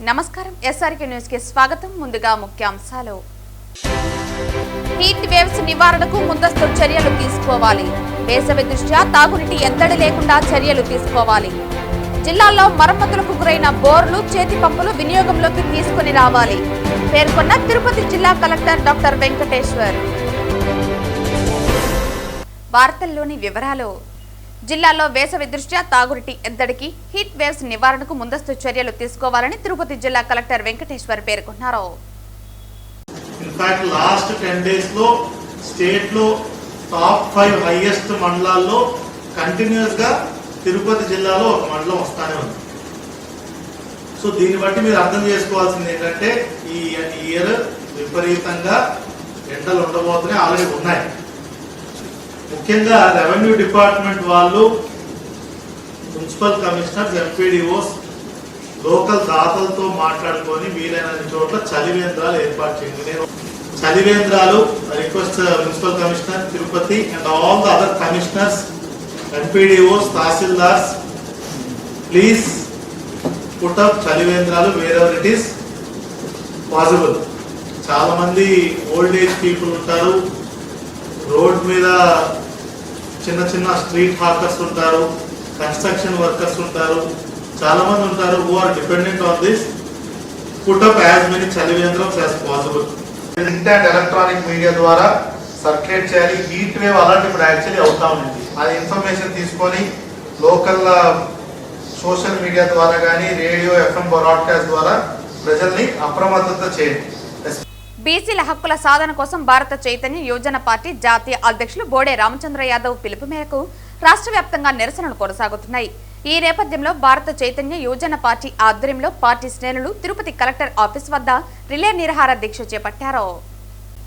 నమస్కారం SRK news కి స్వాగతం. ముందుగా ముఖ్యాంశాలు. హీట్ వేవ్స్ నివారణకు ముందస్తు చర్యలు తీసుకోవాలి. వేసవి దృష్ట్యా తాగునీటి ఎద్దడి లేకుండా చర్యలు తీసుకోవాలి. జిల్లాలో మరమ్మతులకు గురైన బోర్లు, చేతి పంపులు వినియోగంలోకి తీసుకుని రావాలి పేర్కొన్న తిరుపతి జిల్లా కలెక్టర్ డాక్టర్ వెంకటేశ్వర్. వార్తల్లోని వివరాలు. జిల్లాలో వేసవి దృష్ట్యా తాగునీటి ఎద్దడికి, హీట్ వేవ్స్ నివారణకు ముందస్తు చర్యలు తీసుకోవాలని తిరుపతి జిల్లా కలెక్టర్ వెంకటేశ్వర్ పేర్కొన్నారు. ఇన్ఫాక్ట్ లాస్ట్ 10 days లో స్టేట్ లో టాప్ 5 హైయెస్ట్ మండలాల్లో కంటిన్యూస్ గా తిరుపతి జిల్లాలో ఒక మండలం వస్తానే ఉంది. సో దీన్ని బట్టి మీరు అర్థం చేసుకోవాల్సింది ఏంటంటే ఈ ఇయర్ విపరీతంగా ఎండలు ఉండబోతున్నాయి, ఆల్రెడీ ఉన్నాయి. ముఖ్యంగా రెవెన్యూ డిపార్ట్మెంట్ వాళ్ళు, మున్సిపల్ కమిషనర్స్, ఎంపీడీఓస్ లోకల్ దాతలతో మాట్లాడుకొని వీలైన చోట్ల చలివేంద్రాలు ఏర్పాటు చేయండి. నేను చలివేంద్రాలు request municipal commissioner Tirupati and all the other commissioners, MPDOs, tahsildars, please put up చలివేంద్రాలు wherever it is possible. చాలా మంది ఓల్డ్ ఏజ్ పీపుల్ ఉంటారు, రోడ్ మీద చిన్న చిన్న స్ట్రీట్ హాకర్స్ ఉంటారు, కన్స్ట్రక్షన్ వర్కర్స్ ఉంటారు, చాలా మంది ఉంటారు who are dependent on this. Put up as many చలివేంద్రమ్స్ as possible. Print and electronic media ద్వారా సర్క్యులేట్ చేయాలి. హీట్ వేవ్ అలర్ట్ ఇప్పుడు యాక్చువల్లీ అవుతా ఉంది. అది ఇన్ఫర్మేషన్ తీసుకొని లోకల్ సోషల్ మీడియా ద్వారా కానీ రేడియో, FM బ్రాడ్కాస్ట్ ద్వారా ప్రజల్ని అప్రమత్తత చేయండి. బీసీల హక్కుల సాధన కోసం భారత చైతన్య యువజన పార్టీ జాతీయ అధ్యక్షులు బోడే రామచంద్ర యాదవ్ పిలుపు మేరకు రాష్ట్ర వ్యాప్తంగా నిరసనలు కొనసాగుతున్నాయి. ఈ నేపథ్యంలో భారత చైతన్య యువజన పార్టీ ఆధ్వర్యంలో పార్టీ శ్రేణులు తిరుపతి కలెక్టర్ ఆఫీస్ వద్ద రిలే నిరాహార దీక్ష చేపట్టారు.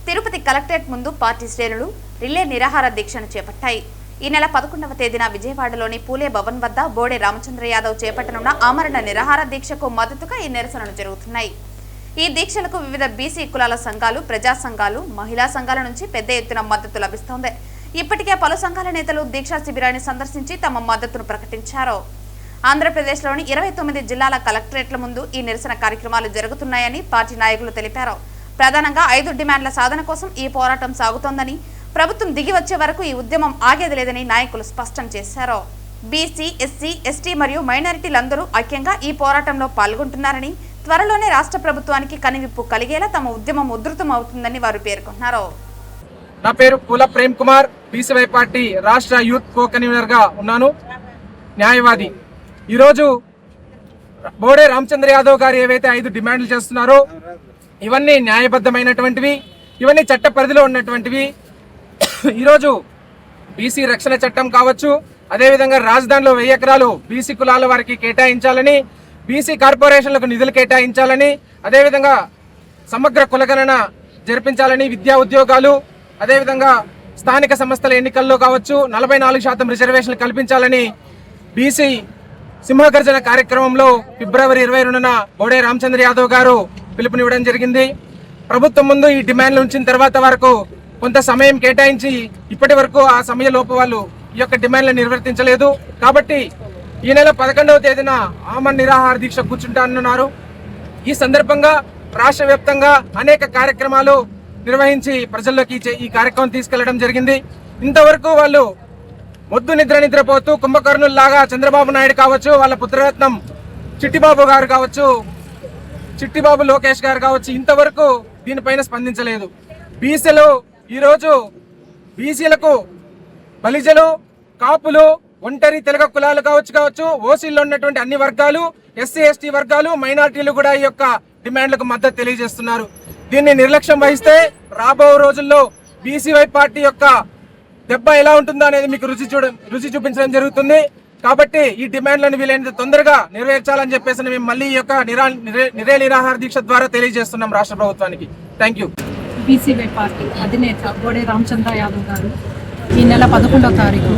తిరుపతి కలెక్టరేట్ ముందు పార్టీ శ్రేణులు రిలే నిరాహార దీక్షను చేపట్టాయి. ఈ నెల 11వ తేదీన విజయవాడలోని పూలే భవన్ వద్ద బోడే రామచంద్ర యాదవ్ చేపట్టనున్న ఆమరణ నిరాహార దీక్షకు మద్దతుగా ఈ నిరసనలు జరుగుతున్నాయి. ఈ దీక్షలకు వివిధ బీసీ కులాల సంఘాలు, ప్రజా సంఘాలు, మహిళా సంఘాల నుంచి పెద్ద ఎత్తున మద్దతు లభిస్తోంది. ఇప్పటికే పలు సంఘాల నేతలు దీక్షా శిబిరాన్ని సందర్శించి తమ మద్దతును ప్రకటించారు. ఆంధ్రప్రదేశ్లోని 29 జిల్లాల కలెక్టరేట్ల ముందు ఈ నిరసన కార్యక్రమాలు జరుగుతున్నాయని పార్టీ నాయకులు తెలిపారు. ప్రధానంగా 5 డిమాండ్ల సాధన కోసం ఈ పోరాటం సాగుతోందని, ప్రభుత్వం దిగి వచ్చే వరకు ఈ ఉద్యమం ఆగేది లేదని నాయకులు స్పష్టం చేశారు. బీసీ, ఎస్సీ, ఎస్టీ మరియు మైనారిటీలందరూ ఐక్యంగా ఈ పోరాటంలో పాల్గొంటున్నారని, త్వరలోనే రాష్ట్ర ప్రభుత్వానికి కనివిప్పు కలిగేలా తమ ఉద్యమం ఉధృతం అవుతుందని వారు పేర్కొన్నారు. నా పేరు పూల ప్రేమ్ కుమార్, బీసీవై పార్టీ రాష్ట్ర యూత్ కో కన్వీనర్ గా ఉన్నాను, న్యాయవాది. ఈరోజు బోడే రామచంద్ర యాదవ్ గారు ఏవైతే 5 డిమాండ్లు చేస్తున్నారో ఇవన్నీ న్యాయబద్ధమైనటువంటివి, ఇవన్నీ చట్ట పరిధిలో ఉన్నటువంటివి. ఈరోజు బీసీ రక్షణ చట్టం కావచ్చు, అదేవిధంగా రాజధానిలో 1000 ఎకరాలు బీసీ కులాల వారికి కేటాయించాలని, బీసీ కార్పొరేషన్లకు నిధులు కేటాయించాలని, అదేవిధంగా సమగ్ర కులగణన జరిపించాలని, విద్యా ఉద్యోగాలు, అదేవిధంగా స్థానిక సంస్థల ఎన్నికల్లో కావచ్చు 44% రిజర్వేషన్లు కల్పించాలని బీసీ సింహగర్జన కార్యక్రమంలో ఫిబ్రవరి 22న బోడే రామచంద్ర యాదవ్ గారు పిలుపునివ్వడం జరిగింది. ప్రభుత్వం ముందు ఈ డిమాండ్లు ఉంచిన తర్వాత వరకు కొంత సమయం కేటాయించి ఇప్పటి వరకు ఆ సమయలోపు వాళ్ళు ఈ యొక్క డిమాండ్లను నిర్వర్తించలేదు. కాబట్టి ఈ నెల 11వ తేదీన ఆమరణ నిరాహార దీక్ష కూర్చుంటానన్నారు. ఈ సందర్భంగా రాష్ట్ర వ్యాప్తంగా అనేక కార్యక్రమాలు నిర్వహించి ప్రజల్లోకి ఈ కార్యక్రమం తీసుకెళ్లడం జరిగింది. ఇంతవరకు వాళ్ళు మొద్దు నిద్రపోతూ కుంభకర్ణుల్లాగా చంద్రబాబు నాయుడు కావచ్చు, వాళ్ళ పుత్రరత్నం చిట్టిబాబు గారు కావచ్చు, చిట్టిబాబు లోకేష్ గారు కావచ్చు, ఇంతవరకు దీనిపైన స్పందించలేదు. బీసీలు ఈరోజు బీసీలకు బలిజలు, కాపులు, ఒంటరి తెలగ కులాలు కావచ్చు, ఓసీల్లో ఉన్నటువంటి అన్ని వర్గాలు, ఎస్సీ ఎస్టీ వర్గాలు, మైనార్టీలు కూడా ఈ యొక్క డిమాండ్లకు మద్దతు తెలియజేస్తున్నారు. దీన్ని నిర్లక్ష్యం వహిస్తే రాబో రోజుల్లో బీసీవై పార్టీ యొక్క దెబ్బ ఎలా ఉంటుందో అనేది మీకు రుచి చూపించడం జరుగుతుంది. కాబట్టి ఈ డిమాండ్లను వీలైనంత తొందరగా నెరవేర్చాలని చెప్పేసి మేము మళ్ళీ ఈ యొక్క నిరే నిరాహార దీక్ష ద్వారా తెలియజేస్తున్నాం రాష్ట్ర ప్రభుత్వానికి. Thank you. బీసీవై పార్టీ అధినేత బోడే రామచంద్ర యాదవ్ గారు ఈ నెల 11వ తారీఖు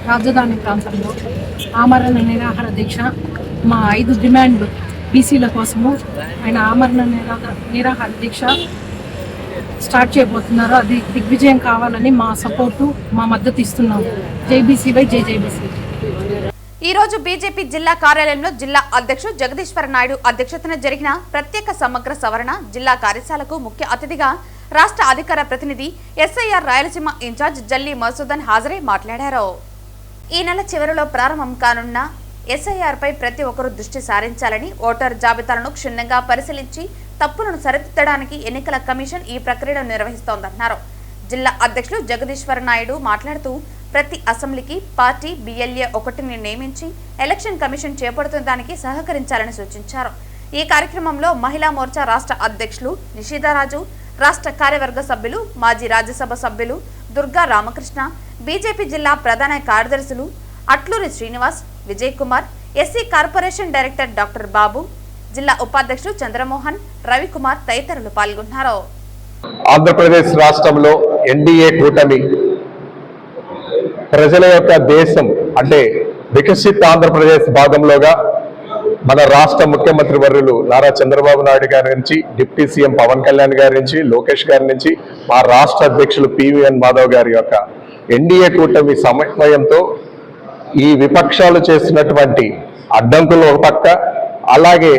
రాజధాని ప్రాంతంలో ఆమరణ నిరాహార దీక్ష, మా 5 డిమాండ్లు బీసీల కోసము ఆయన ఆమరణ నిరాహార దీక్ష స్టార్ట్ చేయబోతున్నారు. అది దిగ్విజయం కావాలని మా సపోర్టు, మా మద్దతు ఇస్తున్నాము. జై బీసీవై, జై జై బీసీ. ఈ రోజు బీజేపీ జిల్లా కార్యాలయంలో జిల్లా అధ్యక్షుడు జగదీశ్వర నాయుడు అధ్యక్షతన జరిగిన ప్రత్యేక సమగ్ర సవరణ జిల్లా కార్యశాలకు ముఖ్య అతిథిగా రాష్ట్ర అధికార ప్రతినిధి ఎస్ఐఆర్ రాయలసీమ ఇన్ఛార్జ్ జల్లి మసూదన్ హాజరై మాట్లాడారు. ఈ నెల చివరిలో ప్రారంభం కానున్న ఎస్ఐఆర్ పై ప్రతి ఒక్కరూ దృష్టి సారించాలని, ఓటర్ జాబితాలను క్షుణ్ణంగా పరిశీలించి తప్పులను సరిదిద్దడానికి ఎన్నికల కమిషన్ ఈ ప్రక్రియను నిర్వహిస్తోందన్నారు. జిల్లా అధ్యక్షులు జగదీశ్వర నాయుడు మాట్లాడుతూ ప్రతి అసెంబ్లీకి పార్టీ BLA 1ని నియమించి ఎలక్షన్ కమిషన్ చేపడుతున్న సహకరించాలని సూచించారు. ఈ కార్యక్రమంలో మహిళా మోర్చా రాష్ట్ర అధ్యక్షులు నిషిదారాజు, రాష్ట్ర కార్యవర్గ సభ్యులు, మాజీ రాజ్యసభ సభ్యులు దుర్గా రామకృష్ణ, బీజేపీ జిల్లా ప్రధాన కార్యదర్శులు Atluri Srinivas, Vijay Kumar, SC corporation director doctor Babu, జిల్లా ఉపాధ్యక్షులు చంద్రమోహన్, రవికుమార్ తదితరులు పాల్గొన్నారు. ఆంధ్రప్రదేశ్ రాష్ట్రంలో ఎన్డీఏ కూటమి ప్రజల యొక్క దేశం అంటే వికసిత్ ఆంధ్రప్రదేశ్ భాగంలోగా మన రాష్ట్ర ముఖ్యమంత్రి వర్యులు నారా చంద్రబాబు నాయుడు గారి నుంచి, డిప్యూటీ సీఎం పవన్ కళ్యాణ్ గారి నుంచి, లోకేష్ గారి నుంచి, మా రాష్ట్ర అధ్యక్షులు PVN మాధవ్ గారి యొక్క ఎన్డీఏ కూటమి సమన్వయంతో ఈ విపక్షాలు చేస్తున్నటువంటి అడ్డంకులు ఒక పక్క, అలాగే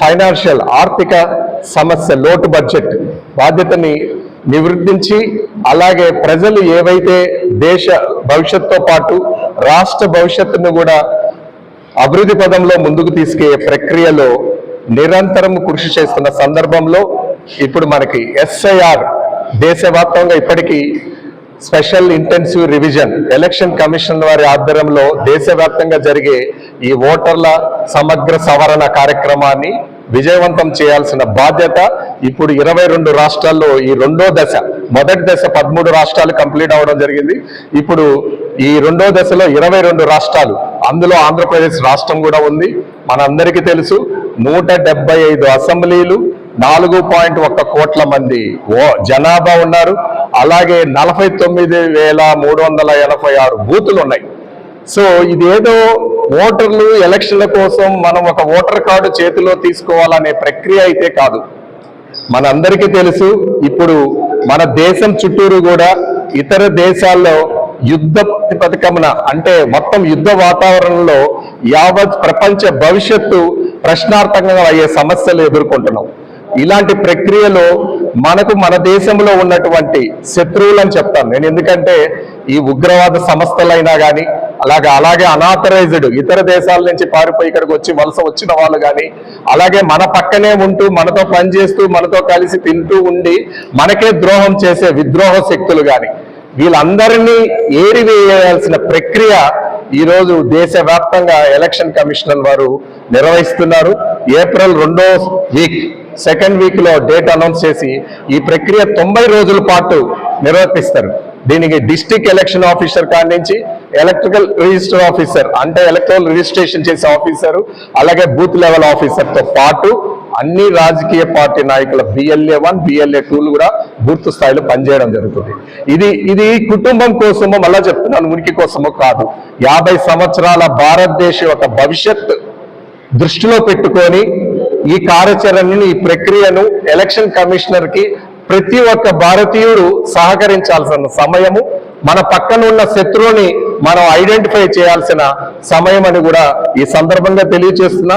ఫైనాన్షియల్ ఆర్థిక సమస్య లోటు బడ్జెట్ బాధ్యతని నివృత్తించి, అలాగే ప్రజలు ఏవైతే దేశ భవిష్యత్తుతో పాటు రాష్ట్ర భవిష్యత్తును కూడా అభివృద్ధి పదంలో ముందుకు తీసుకెళ్లే ప్రక్రియలో నిరంతరం కృషి చేస్తున్న సందర్భంలో ఇప్పుడు మనకి ఎస్ఐఆర్ దేశవ్యాప్తంగా ఇప్పటికీ special intensive revision election commission వారి ఆధ్వర్యంలో దేశవ్యాప్తంగా జరిగే ఈ ఓటర్ల సమగ్ర సవరణ కార్యక్రమాన్ని విజయవంతం చేయాల్సిన బాధ్యత ఇప్పుడు 22 రాష్ట్రాల్లో ఈ రెండో దశ, మొదటి దశ 13 రాష్ట్రాలు కంప్లీట్ అవ్వడం జరిగింది. ఇప్పుడు ఈ రెండో దశలో 22 రాష్ట్రాలు, అందులో ఆంధ్రప్రదేశ్ రాష్ట్రం కూడా ఉంది. మనందరికీ తెలుసు 175 అసెంబ్లీలు, 4.1 కోట్ల మంది జనాభా ఉన్నారు. అలాగే 49,386 బూతులు ఉన్నాయి. సో ఇదేదో ఓటర్లు ఎలక్షన్ల కోసం మనం ఒక ఓటర్ కార్డు చేతిలో తీసుకోవాలనే ప్రక్రియ అయితే కాదు. మనందరికీ తెలుసు ఇప్పుడు మన దేశం చుట్టూరు కూడా ఇతర దేశాల్లో యుద్ధ ప్రతిపదికమున అంటే మొత్తం యుద్ధ వాతావరణంలో యావత్ ప్రపంచ భవిష్యత్తు ప్రశ్నార్థకంగా అయ్యే సమస్యలు ఎదుర్కొంటున్నాం. ఇలాంటి ప్రక్రియలో మనకు మన దేశంలో ఉన్నటువంటి శత్రువులని చెప్తాను నేను, ఎందుకంటే ఈ ఉగ్రవాద సంస్థలైనా కానీ అలాగే అనాథరైజ్డ్ ఇతర దేశాల నుంచి పారిపోయి ఇక్కడికి వచ్చి వలస వచ్చిన వాళ్ళు కానీ, అలాగే మన పక్కనే ఉంటూ మనతో పనిచేస్తూ మనతో కలిసి తింటూ ఉండి మనకే ద్రోహం చేసే విద్రోహ శక్తులు కానీ, వీళ్ళందరినీ ఏరివేయాల్సిన ప్రక్రియ ఈరోజు దేశవ్యాప్తంగా ఎలక్షన్ కమిషనర్ వారు నిర్వహిస్తున్నారు. ఏప్రిల్ 2వ వీక్, సెకండ్ వీక్ లో డేట్ అనౌన్స్ చేసి ఈ ప్రక్రియ 90 రోజుల పాటు నిర్వర్తిస్తారు. దీనికి డిస్ట్రిక్ట్ ఎలక్షన్ ఆఫీసర్ కాడి నుంచి ఎలక్ట్రికల్ రిజిస్టర్ ఆఫీసర్ అంటే ఎలక్ట్రల్ రిజిస్ట్రేషన్ చేసే ఆఫీసరు, అలాగే బూత్ లెవెల్ ఆఫీసర్ తో పాటు అన్ని రాజకీయ పార్టీ నాయకుల BLA 1, BLA 2లు కూడా పూర్తి స్థాయిలో పనిచేయడం జరుగుతుంది. ఇది కుటుంబం కోసమో మళ్ళా చెప్తున్నాను, ఉనికి కోసమో కాదు. 50 సంవత్సరాల భారతదేశ యొక్క భవిష్యత్ దృష్టిలో పెట్టుకొని ఈ కార్యాచరణని, ఈ ప్రక్రియను ఎలక్షన్ కమిషనర్ కి ప్రతి ఒక్క భారతీయుడు సహకరించాల్సిన సమయము, మన పక్కన ఉన్న శత్రువుని మనం ఐడెంటిఫై చేయాల్సిన సమయం అని కూడా ఈ సందర్భంగా తెలియజేస్తున్నా.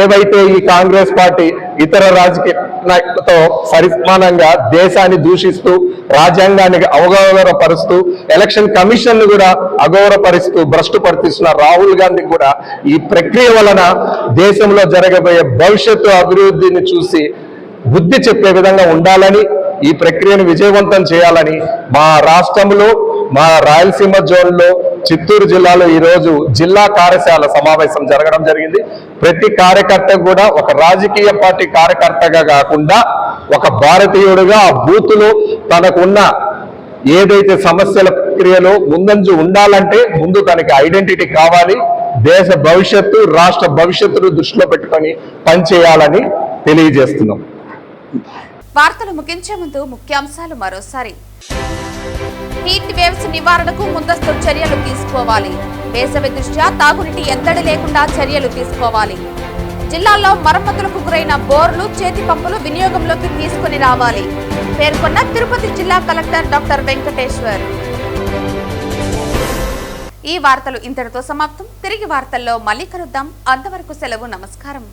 ఏవైతే ఈ కాంగ్రెస్ పార్టీ ఇతర రాజకీయ నాయకులతో సరిసమానంగా దేశాన్ని దూషిస్తూ, రాజ్యాంగాన్ని అవగౌరవపరుస్తూ, ఎలక్షన్ కమిషన్ ను కూడా అగౌరవపరుస్తూ భ్రష్టు పడుతున్న రాహుల్ గాంధీ కూడా ఈ ప్రక్రియ వలన దేశంలో జరగబోయే భవిష్యత్తు అభివృద్ధిని చూసి బుద్ధి చెప్పే విధంగా ఉండాలని, ఈ ప్రక్రియను విజయవంతం చేయాలని మా రాష్ట్రంలో, మా రాయలసీమ జోన్లో, చిత్తూరు జిల్లాలో ఈరోజు జిల్లా కార్యశాల సమావేశం జరగడం జరిగింది. ప్రతి కార్యకర్త కూడా ఒక రాజకీయ పార్టీ కార్యకర్తగా కాకుండా ఒక భారతీయుడిగా ఆ బూతులో తనకున్న ఏదైతే సమస్యల ప్రక్రియలో ముందంజు ఉండాలంటే ముందు తనకి ఐడెంటిటీ కావాలి. దేశ భవిష్యత్తు, రాష్ట్ర భవిష్యత్తును దృష్టిలో పెట్టుకొని పనిచేయాలని తెలియజేస్తున్నాం. వార్తలు ముగించే ముందు ముఖ్యాంశాలు మరోసారి. హీట్ వేవ్స్ నివారణకు ముందస్తు చర్యలు తీసుకోవాలి. వేసవి దృష్ట్యా తాగునీటి ఎద్దడి లేకుండా చర్యలు తీసుకోవాలి. జిల్లాల్లో మరమ్మతులకు గురైన బోర్లు, చేతి పంపులు వినియోగంలోకి తీసుకుని రావాలి పేర్కొన్న తిరుపతి జిల్లా కలెక్టర్ డాక్టర్ వెంకటేశ్వర్. ఈ వార్తలు ఇంతటితో సమాప్తం. తిరిగి వార్తల్లో మళ్ళీ కలుద్దాం. అంతవరకు సెలవు. నమస్కారం.